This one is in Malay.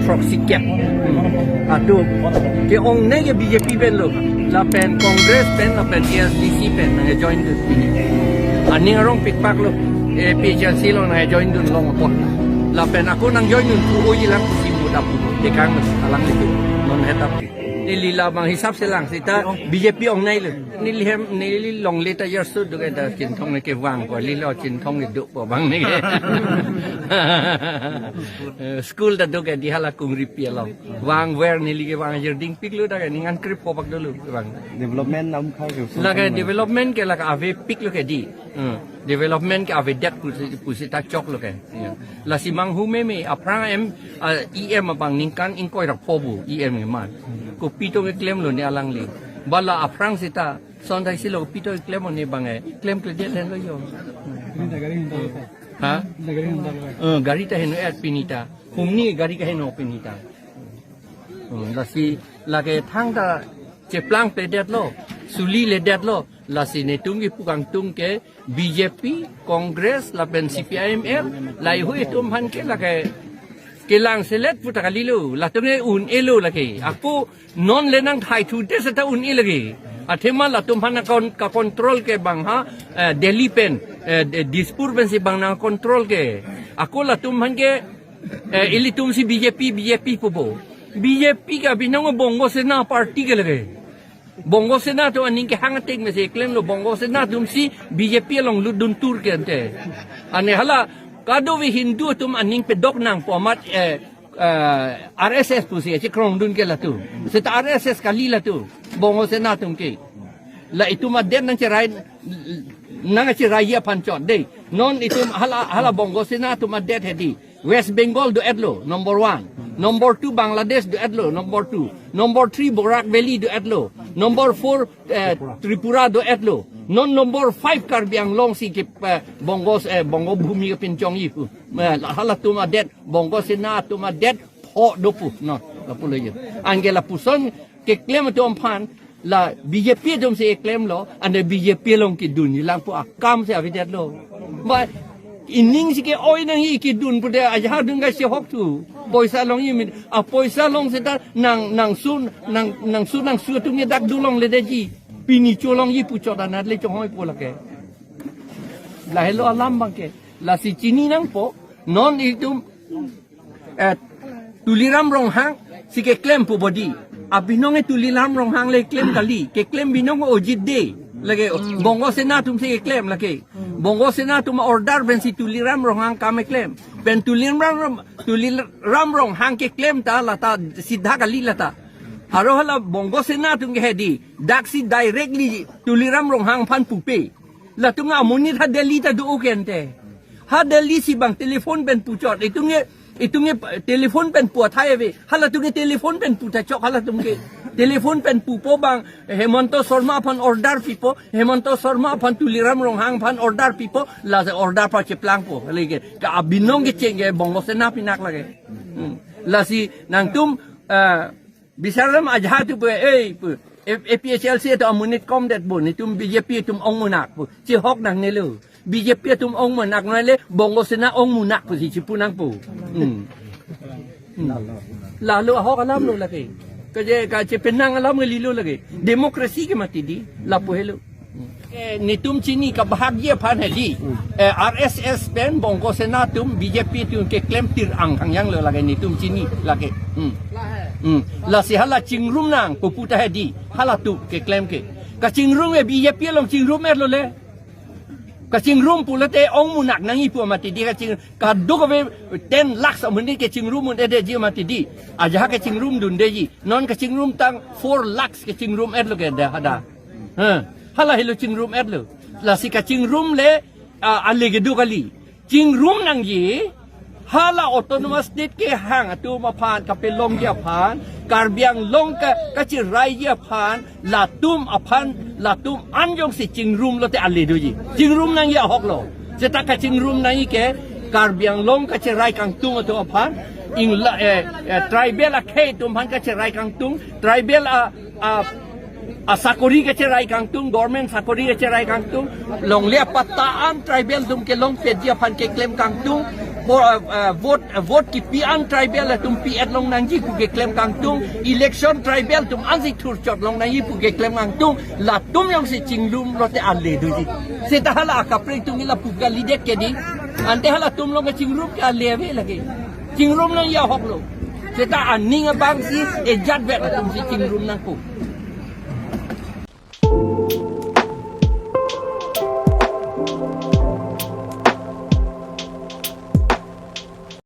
proxy gap atu ke ong ne ke BJP pen lo la pen Congress pen la pen ASDC pen na join tu ini aning arong pikpak lo PHLC lo na join dun long pot la pen aku nang join dun ku uji lang ku simu dapu dekang alang itu non hetap nilila bang hisap selang sita BJP ong nai le nili long leta year su du da chin thong ne ke wang ko li lo chin thong ni du po bang ni school da du ke di hala kung ripia lo wang wer nili ke wang yer ding pik lu da ke ningan krip po bak dulu bang development nam khai la ke development ke la ka ave pik lu ke di development ke ave dak pusita chok lu ke la si mang hu me aprang em abang ningkan ingkoi rak pobu em man ko pito ke claim lo ni alang li bala aprang sita son dai silo pito ke claim ni bangai claim ke dia len lo yo ha gari ta henu at pinita humni gari ka henu pinita la si la ke thang da che plang pe det lo suli le det lo la si ne tung ki pukang tung ke BJP Congress la pen CPIML lai hui tum han ke la ke kilang selet puta kalilu la tunge un elu lagi aku non lenang thai thu des ta un lagi athema la tum hana kon ka control ke bang ha Delhi pen disturbance bang na control ke aku la tum han ke ili tum si BJP pubo BJP ka binong bongo sena party ke lagi bongo sena to aning ke hangatek me se claim lo bongo sena tum si BJP long ludun tur ke ante ane hala kado vi Hindu tum aning pedok nang pomat RSS tu si krong dun ke la tu seta RSS kali la tu bongo sena tum ke la itu maden nang cerai nang cerai ya pancot de non itu hala bongo sena tu madet hedi West Bengal do edlo number 1 number 2 Bangladesh do edlo number 2 number 3 Borak Valley do edlo number 4 Tripura do edlo non number 5 Karbiang long si ke bongo bumi ke pincong ipu hala tu madet bongo sena tu madet ho dopu no kapulo yo angela puson ke claim tu ampan la BJP dom se claim lo ande BJP long ki dun lang po akam se avidet lo ba ining si ke oi nang i ki dun pude aja dung ga si hok tu poisa long i min a poisa long se ta nang su tu ni dak du long le de ji pini cholong i pu choda na le chong hoi po la ke la hello alam bang ke la si chini nang po non itu tuliram rong hang si ke claim po body abinong e tuliram rong hang le claim kali ke claim binong ojid de lagi bongo senatum si claim lagi bongo senatum order ben si tuliram rong hang kame claim ben tuliram rong hang ke claim ta lata sidha kali lata aro hala bongo senatum ke hedi daksi directly tuliram rong hang pan pupe la tunga munit ha Delhi ta do kente ha Delhi si bang telefon ben pucot itunge telefon pen pu thai ve hala tunge telefon pen pu ta chok hala tunge telefon pen pu po bang Hemanto Sharma pan order pipo Hemanto Sharma pan tuliram rong hang pan order pipo la order pa cheplang po lege ka abinong ke chenge bongo sena pinak lage la si nang tum bisaram ajha tu pe pu APHLC to amunit kom det bon tum BJP tum ong munak pu chi hok nang ne lu BJP tum ong munak na le bongo sena ong munak pu si chipunang pu lalu hok alam lu lagi ka je penang alam ngelilu lagi demokrasi ke mati di lapu helu nitum chini ka bahagia phan hedi RSS pen bongo sena tum BJP tum ke claim tir ang kang yang le lagi nitum chini lagi la si hala chingrum nang puputa hedi hala tu ke claim ke ka chingrum e BJP long chingrum er lo le ka chingrum pulate ong munak nang ipu mati di ka ching ka do ka 10 lakhs amuni ke chingrum mun ede ji mati di aja ke chingrum dun deji non ka chingrum tang 4 lakhs ke chingrum er lo ke da hada hala helo chingrum er lo la si ka chingrum le ale ge do kali chingrum nang ji hala autonomous state ke hang atu ma phan ka pe long ya phan Karbiang long ka chi rai ya phan latum aphan latum anjong si chingrum lo te ale do ji chingrum nang ya hok lo seta ka chingrum nang ke Karbiang long ka chi rai kang tung atu aphan ing tribal a ke tum han ka chi rai kang tung tribal Sakori ke cerai kangtung, government sakori ke cerai kangtung, long lia pataan tribal dum ke long pedia pan ke claim kangtung, vote ki pian tribal la tum piat long nang ji pu ke klem kang tung election tribal tum anzik thur chot long nang ji pu ke klem kang tung la tum yang se chinglum lo te an le du ji se ta hala ka pre tung la pu ka lidet ke di ante hala tum long ka chingrum ka leve lagi chingrum nang ya hok lo se ta an ning bang si e jat vet tum si chingrum nang ku